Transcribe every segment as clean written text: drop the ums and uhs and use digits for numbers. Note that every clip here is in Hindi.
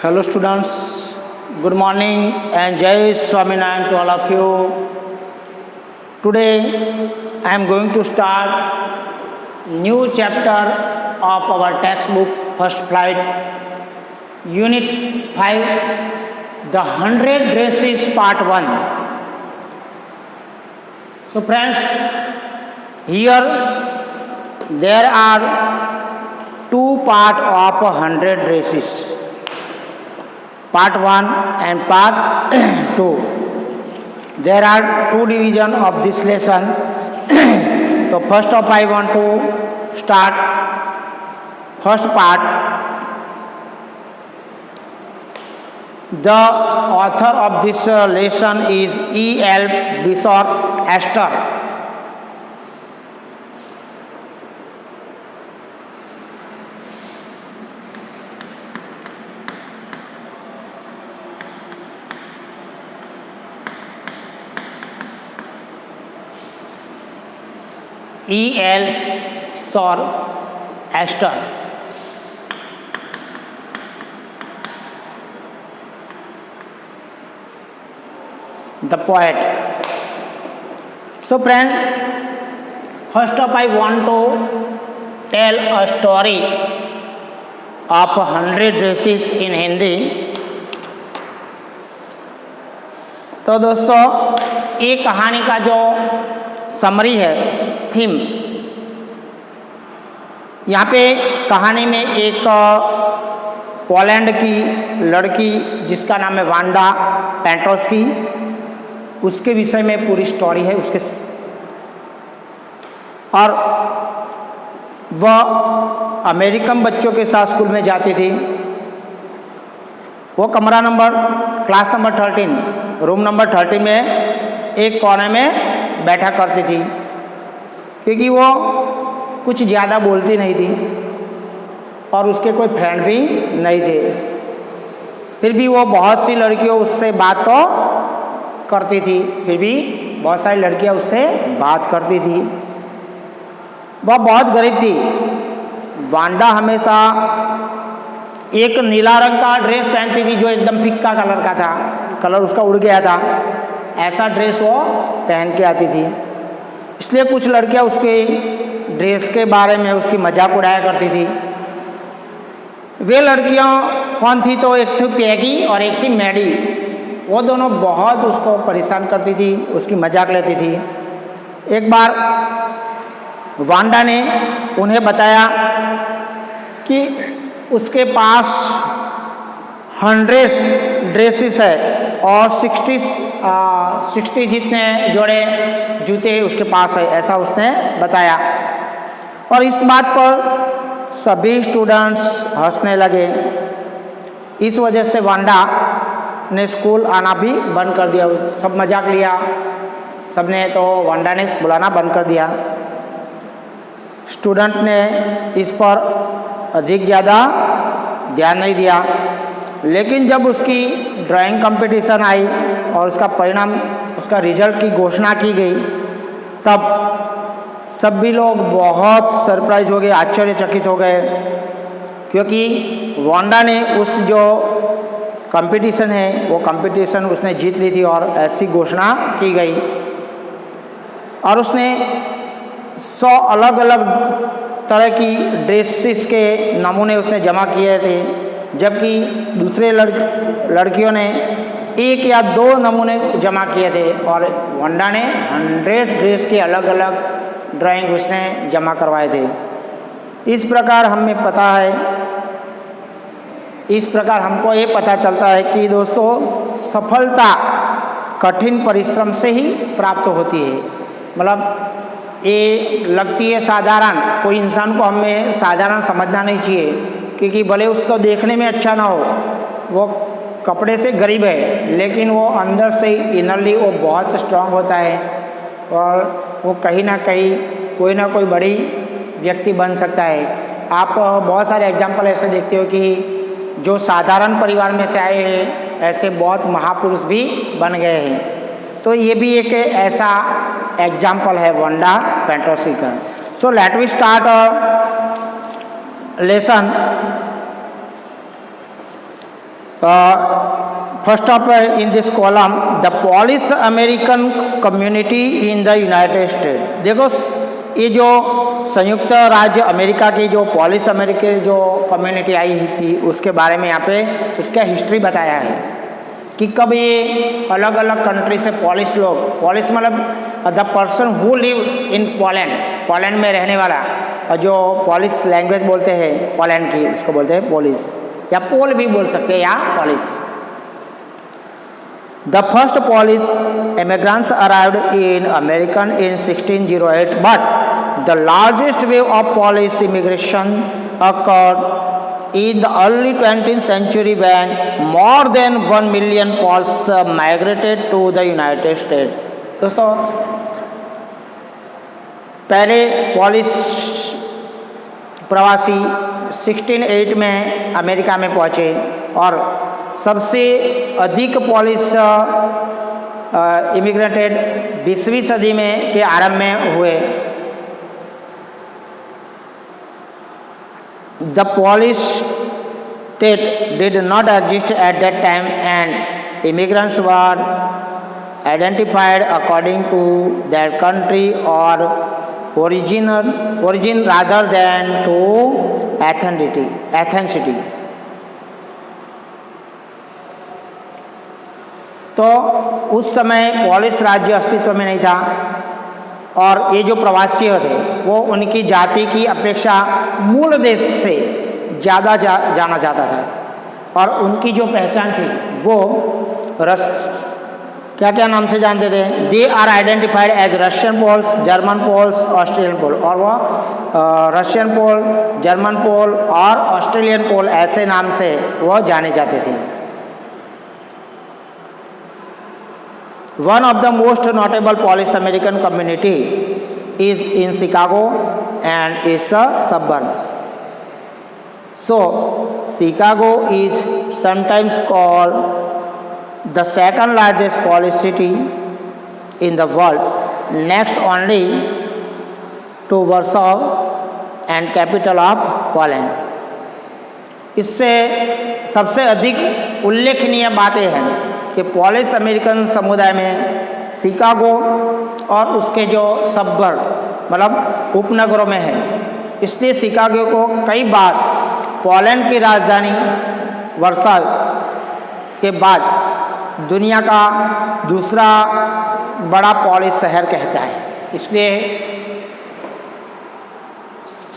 Hello students, good morning and Jai Swaminarayan to all of you. Today I am going to start new chapter of our textbook First Flight, Unit 5, The 100 Dresses Part 1. So friends, here there are two parts of 100 dresses. Part 1 and part 2. There are two divisions of this lesson. So first of I want to start first part. The author of this lesson is E.L. Bishop Astor. E.L. Astor. The poet. So friend, first up I want to tell a story of 100 dresses in Hindi. तो दोस्तों, ये कहानी का जो समरी है, थीम, यहाँ पे कहानी में एक पोलैंड की लड़की जिसका नाम है वांडा पेट्रोस्की, उसके विषय में पूरी स्टोरी है उसके। और वह अमेरिकन बच्चों के साथ स्कूल में जाती थी। वो क्लास नंबर 13, रूम नंबर 13 में एक कोने में बैठा करती थी, क्योंकि वो कुछ ज़्यादा बोलती नहीं थी और उसके कोई फ्रेंड भी नहीं थे। फिर भी वो बहुत सी लड़कियों उससे बात तो करती थी, बहुत सारी लड़कियां उससे बात करती थी। वह बहुत गरीब थी। वांडा हमेशा एक नीला रंग का ड्रेस पहनती थी जो एकदम फिक्का कलर का था, कलर उसका उड़ गया था, ऐसा ड्रेस वो पहन के आती थी। इसलिए कुछ लड़कियां उसके ड्रेस के बारे में उसकी मजाक उड़ाया करती थी। वे लड़कियां कौन थी? तो एक थी पैगी और एक थी मैडी। वो दोनों बहुत उसको परेशान करती थी, उसकी मजाक लेती थी। एक बार वांडा ने उन्हें बताया कि उसके पास 100 ड्रेसेस है और 60 जितने जोड़े जूते उसके पास है, ऐसा उसने बताया। और इस बात पर सभी स्टूडेंट्स हंसने लगे। इस वजह से वांडा ने स्कूल आना भी बंद कर दिया। सब मजाक लिया सबने, तो वांडा ने बुलाना बंद कर दिया। स्टूडेंट ने इस पर अधिक ज़्यादा ध्यान नहीं दिया। लेकिन जब उसकी ड्राइंग कंपटीशन आई और उसका परिणाम, उसका रिजल्ट की घोषणा की गई, तब सभी लोग बहुत सरप्राइज हो गए, आश्चर्यचकित हो गए, क्योंकि वांडा ने उस जो कंपटीशन है वो कंपटीशन उसने जीत ली थी और ऐसी घोषणा की गई। और उसने 100 अलग अलग तरह की ड्रेसेस के नमूने उसने जमा किए थे, जबकि दूसरे लड़कियों ने 1 या 2 नमूने जमा किए थे। और वांडा ने 100 ड्रेस के अलग अलग ड्राइंग उसने जमा करवाए थे। इस प्रकार हमको ये पता चलता है कि दोस्तों, सफलता कठिन परिश्रम से ही प्राप्त होती है। मतलब ये लगती है साधारण, कोई इंसान को हमें साधारण समझना नहीं चाहिए, क्योंकि भले उसको देखने में अच्छा ना हो, वो कपड़े से गरीब है, लेकिन वो अंदर से इनरली वो बहुत स्ट्रांग होता है और वो कहीं ना कहीं कोई ना कोई बड़ी व्यक्ति बन सकता है। आप बहुत सारे एग्जाम्पल ऐसे देखते हो कि जो साधारण परिवार में से आए हैं, ऐसे बहुत महापुरुष भी बन गए हैं। तो ये भी एक ऐसा एग्जाम्पल है वांडा पेट्रोस्की का। So let we start lesson. First off in this column the Polish American community in the United State. देखो ये जो संयुक्त राज्य अमेरिका की जो पॉलिश अमेरिकी जो कम्युनिटी आई थी उसके बारे में यहाँ पे उसका हिस्ट्री बताया है कि कब ये अलग अलग कंट्री से पॉलिश लोग, पॉलिश मतलब the person who live in Poland, Poland में रहने वाला जो पॉलिश लैंग्वेज बोलते हैं पोलैंड की उसको बोलते हैं पॉलिश, या पोल भी बोल सकते हैं या polish. The first polish immigrants arrived in American in 1608 but the largest wave of polish immigration occurred in the early 20th century when more than 1 million Poles migrated to the United States। दोस्तों पहले पॉलिश प्रवासी 1608 में अमेरिका में पहुँचे और सबसे अधिक पॉलिश इमिग्रेटेड 20वीं सदी में के आरंभ में हुए। The Polish state did not exist at that time and immigrants were identified according to their country or origin rather than to ethnicity। तो उस समय पॉलिश राज्य अस्तित्व में नहीं था और ये जो प्रवासी थे वो उनकी जाति की अपेक्षा मूल देश से ज़्यादा जाना जाता था और उनकी जो पहचान थी वो क्या क्या नाम से जानते थे। They are identified as Russian Poles, German Poles, Australian Pole, और वो रशियन पोल, जर्मन पोल और ऑस्ट्रेलियन पोल ऐसे नाम से वो जाने जाते थे। One of the most notable Polish American community is in Chicago and its suburbs. So, Chicago is sometimes called the second largest Polish city in the world, next only to Warsaw and capital of Poland. इससे सबसे अधिक उल्लेखनीय बातें हैं कि पॉलिश अमेरिकन समुदाय में शिकागो और उसके जो सबर्ब मतलब उपनगरों में है, इसलिए शिकागो को कई बार पोलैंड की राजधानी वर्सा के बाद दुनिया का दूसरा बड़ा पॉलिश शहर कहता है। इसलिए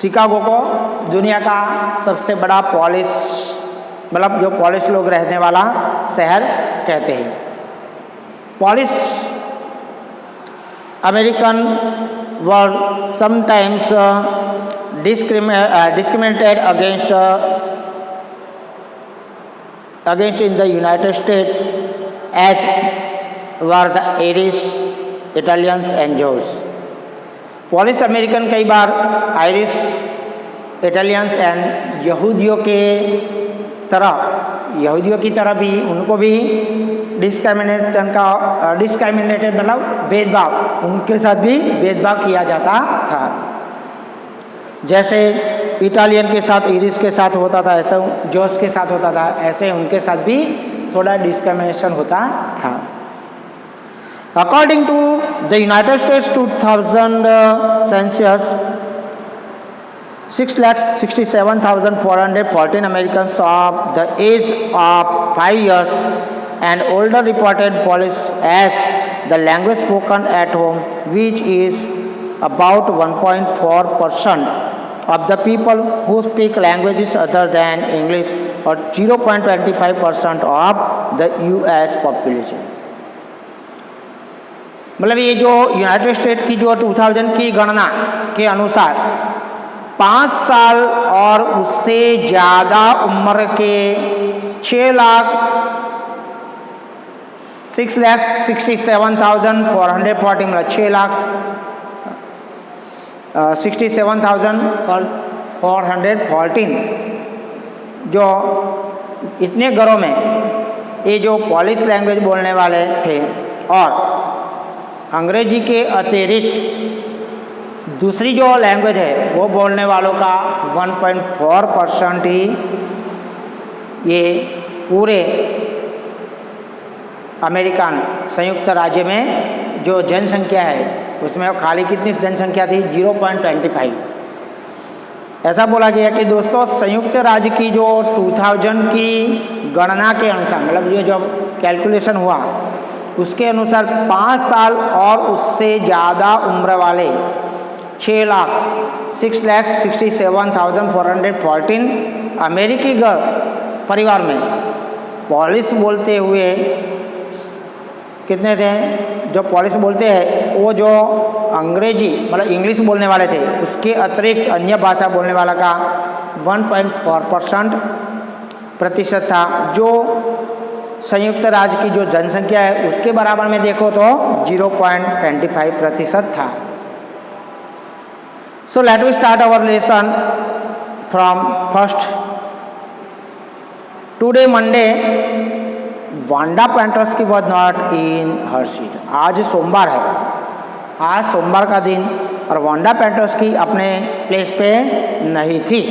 शिकागो को दुनिया का सबसे बड़ा पॉलिश मतलब जो पॉलिश लोग रहने वाला शहर कहते हैं। Polish American were sometimes discriminated against in the United States as were the Irish, Italians and Jews। Polish American कई बार आयरिश, इटालियंस एंड यहूदियों की तरह भी उनको भी डिस्क्रिमिनेटेड मतलब भेदभाव, उनके साथ भी भेदभाव किया जाता था। जैसे इटालियन के साथ इरिश के साथ होता था, ऐसा जोस के साथ होता था, ऐसे उनके साथ भी थोड़ा डिस्क्रिमिनेशन होता था। According to the United States 2000 census, 6,67,414 Americans of the age of 5 years and older reported Polish as the language spoken at home, which is about 1.4% of the people who speak languages other than English, or 0.25% of the US population। मतलब ये जो यूनाइटेड स्टेट की जो 2000 की गणना के अनुसार 5 साल और उससे ज़्यादा उम्र के 6,67,440 मतलब 6,67,414 जो इतने घरों में ये जो पॉलिश लैंग्वेज बोलने वाले थे और अंग्रेजी के अतिरिक्त दूसरी जो लैंग्वेज है वो बोलने वालों का 1.4% ही ये पूरे अमेरिकन संयुक्त राज्य में जो जनसंख्या है उसमें वो खाली कितनी जनसंख्या थी? 0.25। ऐसा बोला गया कि दोस्तों संयुक्त राज्य की जो 2000 की गणना के अनुसार, मतलब ये जब कैलकुलेशन हुआ उसके अनुसार 5 साल और उससे ज़्यादा उम्र वाले 6,67,414 अमेरिकी परिवार में पॉलिश बोलते हुए कितने थे? जो पॉलिश बोलते हैं वो जो अंग्रेजी मतलब इंग्लिश बोलने वाले थे उसके अतिरिक्त अन्य भाषा बोलने वाला का 1.4% था, जो संयुक्त राज्य की जो जनसंख्या है उसके बराबर में देखो तो 0.25% था। So let we start our lesson from first. Today Monday Wanda Petronski was not in her seat. आज सोमवार है, आज सोमवार का दिन और वांडा पेंट्रोस्की अपने प्लेस पे नहीं थी।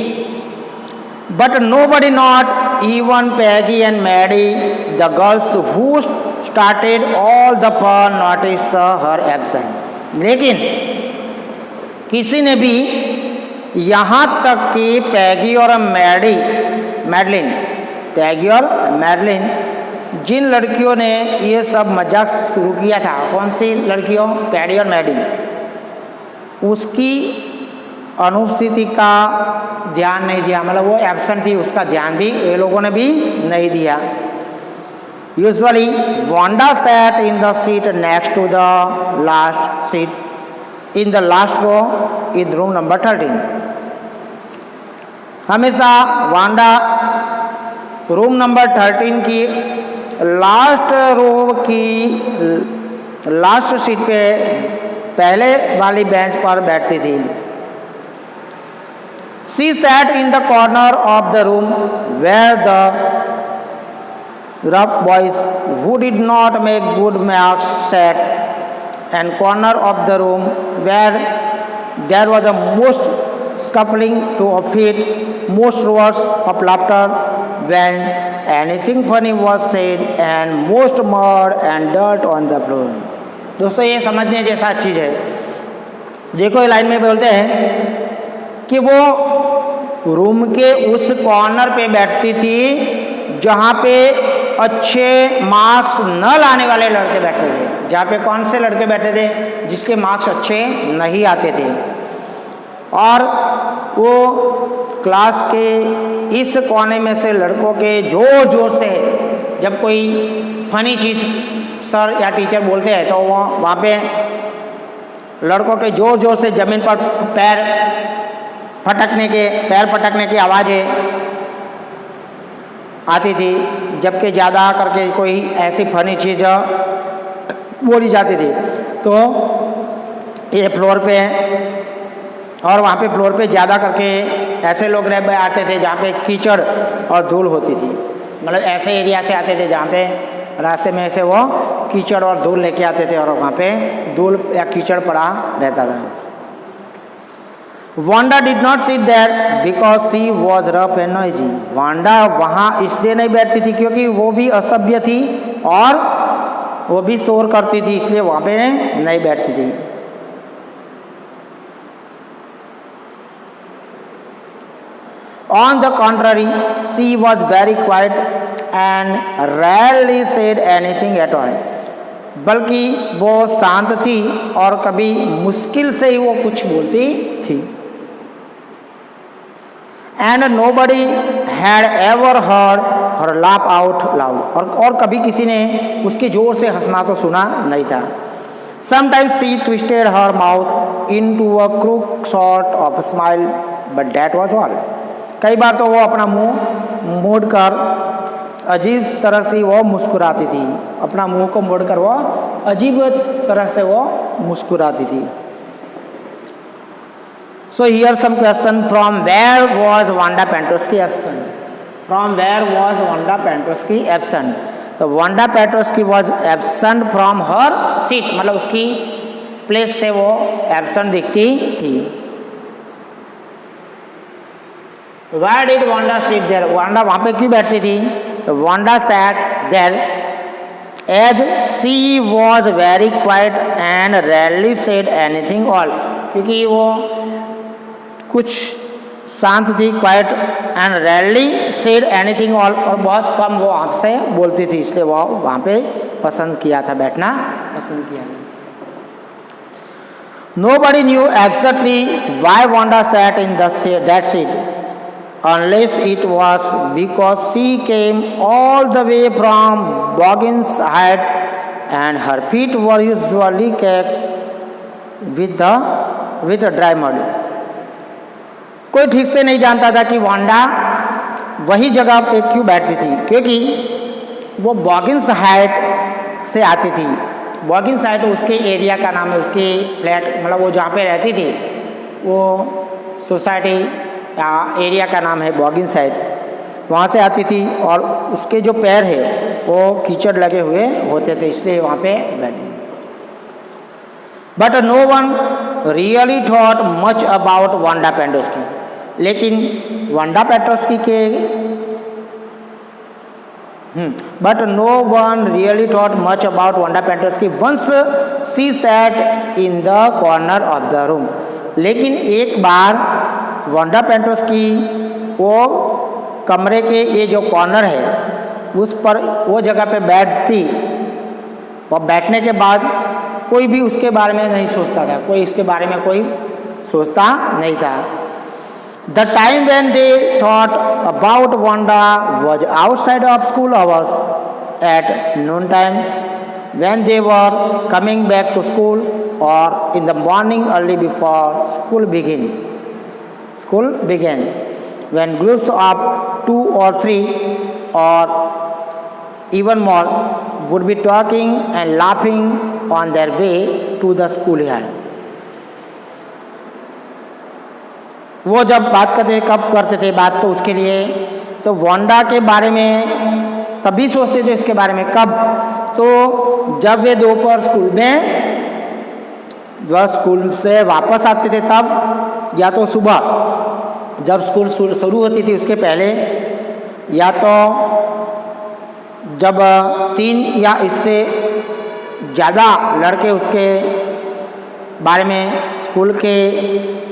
But nobody not even Peggy and Maddie the girls who started all the fun notice her absent. लेकिन किसी ने भी यहाँ तक कि पैगी और मैडलिन जिन लड़कियों ने ये सब मजाक शुरू किया था, कौन सी लड़कियों? पैडी और मैडी, उसकी अनुपस्थिति का ध्यान नहीं दिया, मतलब वो एब्सेंट थी, उसका ध्यान भी ये लोगों ने भी नहीं दिया। Usually Wanda sat in the seat next to the last seat in the last row in room number 13। हमेशा वांडा रूम नंबर 13 की लास्ट रो की लास्ट सीट पे पहले वाली बेंच पर बैठती थी। She sat in the corner of the room where the rough boys who did not make good marks sat, and corner of the room where there was the most scuffling to a feet, most roars of laughter when anything funny was said, and most mud and dirt on the floor। दोस्तों ये समझने जैसा चीज़ है। देखो ये लाइन में बोलते हैं कि वो रूम के उस कॉर्नर पे बैठती थी जहाँ पे अच्छे मार्क्स न लाने वाले लड़के बैठते थे। जहाँ पे कौन से लड़के बैठते थे? जिसके मार्क्स अच्छे नहीं आते थे। और वो क्लास के इस कोने में से लड़कों के जोर जोर से जब कोई फनी चीज़ सर या टीचर बोलते हैं तो वो वहाँ पे लड़कों के जोर जोर से ज़मीन पर पैर पटकने की आवाज़ें आती थी, जबकि ज़्यादा करके कोई ऐसी फनी चीज़ बोली जाती थी। तो ये फ्लोर पे और वहाँ पे फ्लोर पे ज़्यादा करके ऐसे लोग रह आते थे जहाँ पे कीचड़ और धूल होती थी, मतलब ऐसे एरिया से आते थे जहाँ पे रास्ते में ऐसे वो कीचड़ और धूल लेके आते थे और वहाँ पे धूल या कीचड़ पड़ा रहता था। Wanda did not sit there because she was rough and noisy. Wanda वहाँ इसलिए नहीं बैठती थी क्योंकि वो भी असभ्य थी और वो भी शोर करती थी, इसलिए वहाँ पे नहीं बैठती थी। On the contrary, she was very quiet and rarely said anything at all। बल्कि वो शांत थी और कभी मुश्किल से ही वो कुछ बोलती थी। And nobody had ever heard her laugh out loud। और कभी किसी ने उसके जोर से हंसना तो सुना नहीं था। Sometimes she twisted her mouth into a crooked sort of smile, but that was all। कई बार तो वो अपना मुंह मोड़कर अजीब तरह से वो मुस्कुराती थी, अपना मुंह को मोड़कर वो अजीब तरह से वो मुस्कुराती थी। So here some question from where was Wanda Pentrosky absent? From where was Wanda Pentrosky absent? तो Wanda Pentrosky was absent from her seat, मतलब उसकी प्लेस से वो एब्सेंट दिखती थी। Why did Wanda sit there? Wanda वहाँ पे क्यों बैठती थी? Wanda sat there as she was very quiet and rarely said anything all. क्योंकि वो कुछ शांत थी, quiet and rarely said anything all, और बहुत कम वो आपसे बोलती थी, इसलिए वो वहाँ पे पसंद किया था, बैठना पसंद किया था. Nobody knew exactly why Wanda sat in that seat, unless it was because she came all the way from Boggins Heights and her feet were usually caked with dry mud. कोई ठीक से नहीं जानता था कि वांडा वही जगह पे क्यों बैठती थी, क्योंकि वो बॉगिन्स हाइट से आती थी. बॉगिन्स हाइट उसके एरिया का नाम है, उसकी फ्लैट मतलब वो जहाँ पे रहती थी वो सोसाइटी या एरिया का नाम है बॉगिन्स हाइट. वहाँ से आती थी और उसके जो पैर है वो कीचड़ लगे हुए होते थे, इसलिए वहाँ पे बैठी. But no one really thought much about Wanda Petronski. लेकिन वांडा पेट्रोस्की के but no one really thought much about Wanda Petronski once she sat in the corner of the room. लेकिन एक बार वांडा पेट्रोस्की वो कमरे के ये जो कॉर्नर है उस पर वो जगह पे बैठती, और बैठने के बाद कोई भी उसके बारे में नहीं सोचता था, कोई इसके बारे में कोई सोचता नहीं था. The time when they thought about Wanda was outside of school hours at noon time, when they were coming back to school और in the morning early before school began, when groups of 2 or 3 or even more would be talking and laughing on their way to the school yard. वो जब बात करते कब करते थे बात, तो उसके लिए तो वांडा के बारे में तभी सोचते थे, इसके बारे में कब, तो जब वे दोपहर स्कूल से वापस आते थे तब, या तो सुबह जब स्कूल शुरू होती थी उसके पहले, या तो जब 3 या इससे ज़्यादा लड़के उसके बारे में स्कूल के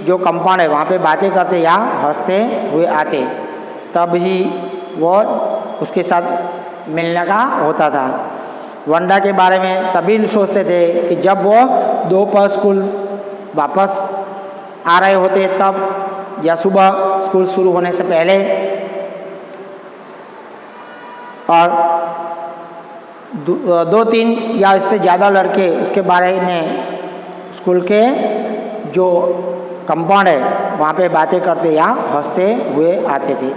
जो कंपाउंड है वहाँ पे बातें करते या हंसते हुए आते, तब ही वो उसके साथ मिलने का होता था. वांडा के बारे में तभी सोचते थे कि जब वो दोपहर स्कूल वापस आ रहे होते तब, या सुबह स्कूल शुरू होने से पहले, और 2-3 या इससे ज़्यादा लड़के उसके बारे में स्कूल के जो कंपाउंड है वहाँ पे बातें करते या हंसते हुए आते थे.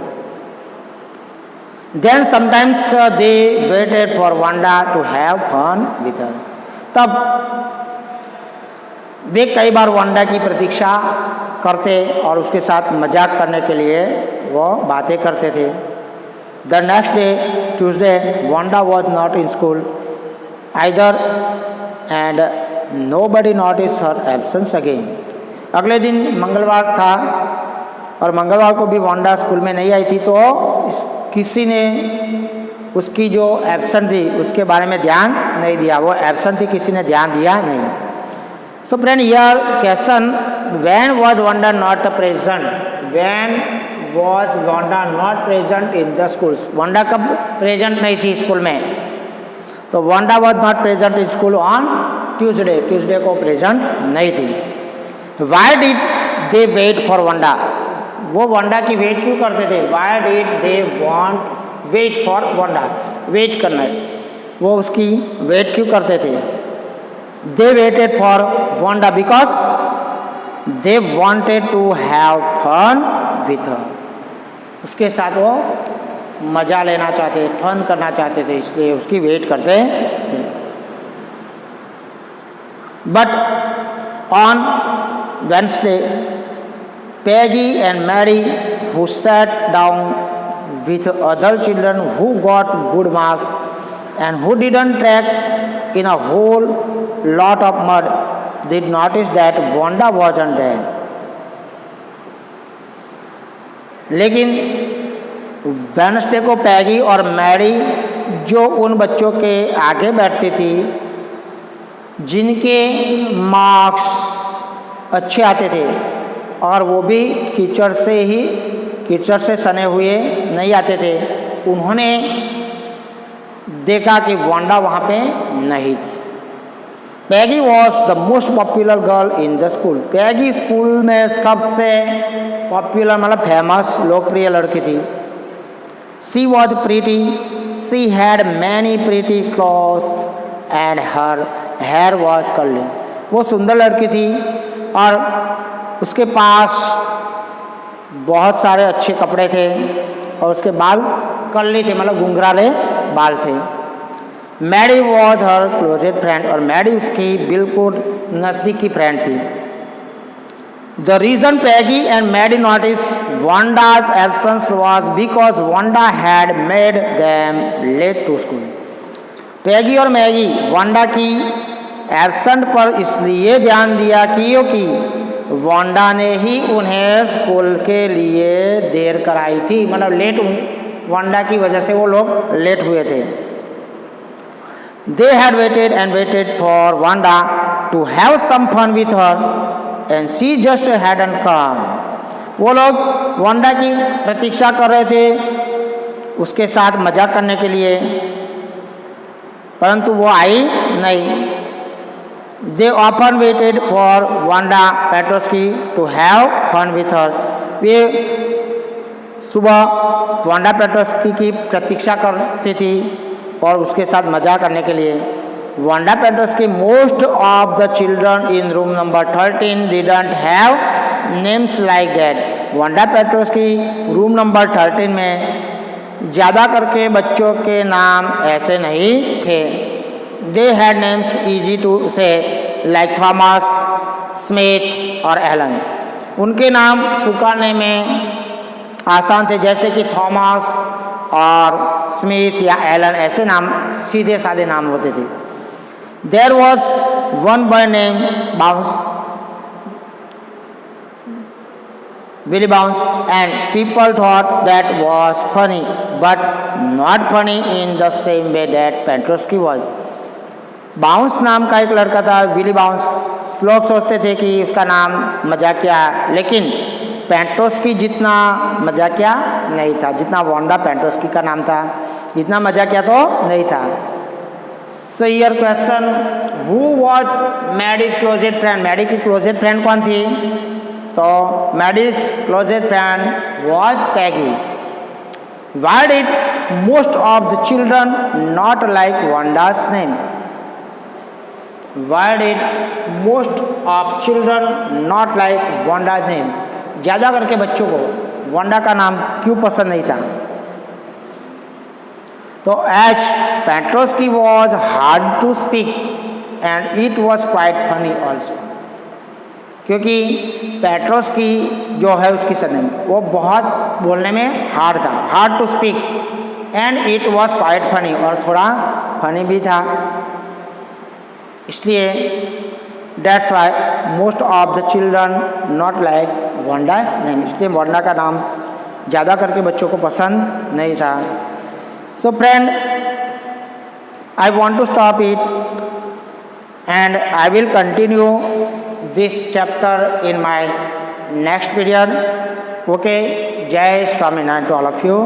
Then sometimes they waited for Wanda to have fun with her. तब वे कई बार वांडा की प्रतीक्षा करते और उसके साथ मजाक करने के लिए वो बातें करते थे. The next day Tuesday Wanda was not in school either and nobody notice her absence again. अगले दिन मंगलवार था और मंगलवार को भी वांडा स्कूल में नहीं आई थी, तो किसी ने उसकी जो एब्सेंट थी उसके बारे में ध्यान नहीं दिया. वो एब्सेंट थी, किसी ने ध्यान दिया नहीं. So friend, here question, when was Wanda not present? When was Wanda not present in the schools? Wanda कब present नहीं थी स्कूल में? तो Wanda was not present in school on Tuesday. Tuesday को present नहीं थी. Why did they wait for Wanda? वो Wanda की वेट क्यों करते थे? Why did they wait for Wanda? Wait करना, वो उसकी वेट क्यों करते थे? They waited for Wanda because they wanted to have fun with her. उसके साथ वो मज़ा लेना चाहते, फन करना चाहते थे, इसलिए उसकी वेट करते थे. But on Wednesday, Peggy and Mary, who sat down with other children who got good marks and who didn't track in a whole lot of mud, did notice that Wanda wasn't there. लेकिन वेडनेसडे को पैगी और मैरी, जो उन बच्चों के आगे बैठती थी जिनके मार्क्स अच्छे आते थे और वो भी कीचड़ से सने हुए नहीं आते थे, उन्होंने देखा कि वांडा वहाँ पे नहीं थी। Peggy was the most popular girl in the school. Peggy school में सबसे पॉपुलर मतलब फेमस लोकप्रिय लड़की थी। She was pretty, she had many pretty clothes and her hair was curly. वो सुंदर लड़की थी और उसके पास बहुत सारे अच्छे कपड़े थे और उसके बाल कर्ली थे मतलब घुंघराले बाल थे। Mary was her closest friend, और मैरी उसकी बिल्कुल नज़दीक की फ्रेंड थी। The reason Peggy and Mary notice Wanda's absence was because Wanda had made them late to school. Peggy और मैगी वांडा की एब्सेंट पर इसलिए ध्यान दिया क्योंकि वांडा ने ही उन्हें स्कूल के लिए देर कराई थी, मतलब लेट, वांडा की वजह से वो लोग लेट हुए थे। They had waited and waited for Wanda to have some fun with her and she just hadn't come. वो लोग वांडा की प्रतीक्षा कर रहे थे उसके साथ मजाक करने के लिए, परंतु वो आई नहीं। They often waited for Wanda Petrosky to have fun with her. वे सुबह वांडा पेट्रोस्की की प्रतीक्षा करती थी और उसके साथ मजा करने के लिए। Wanda Petronski most of the children in room number 13 didn't have names like that. Wanda Petronski room number 13 में ज़्यादा करके बच्चों के नाम ऐसे नहीं थे। They had names easy to say like Thomas, Smith और एलन। उनके नाम पुकारने में आसान थे, जैसे कि थॉमस और स्मिथ या एलन, ऐसे नाम सीधे साधे नाम होते थे। There was one boy name Bounce, Willy Bounce, and people thought that was funny but not funny in the same way that Petronski was. Bounce नाम का एक लड़का था, विली बाउंस। लोग सोचते थे कि उसका नाम मजाकिया, लेकिन पेट्रोस्की जितना मजाकिया नहीं था जितना वांडा पेट्रोस्की का नाम था, इतना मजाकिया तो नहीं था। So your question, who was Mary's closest friend? Mary की क्लोजेस्ट फ्रेंड कौन थी? तो Mary's closest friend was Peggy. Why did most of the children not like Wanda's name? Why did most of children not like Wanda's name? ज़्यादा करके बच्चों को वांडा का नाम क्यों पसंद नहीं था? तो as Petronski was hard to speak and it was quite funny also, क्योंकि पेट्रोस्की जो है उसकी सरनेम वो बहुत बोलने में हार्ड था, hard to speak, and it was quite funny, और थोड़ा फनी भी था। इसलिए that's why most of the children not like Wanda's name, इसलिए वांडा का नाम ज़्यादा करके बच्चों को पसंद नहीं था। So friend, I want to stop it and I will continue this chapter in my next period. Okay, जय Swaminarayan to all of you.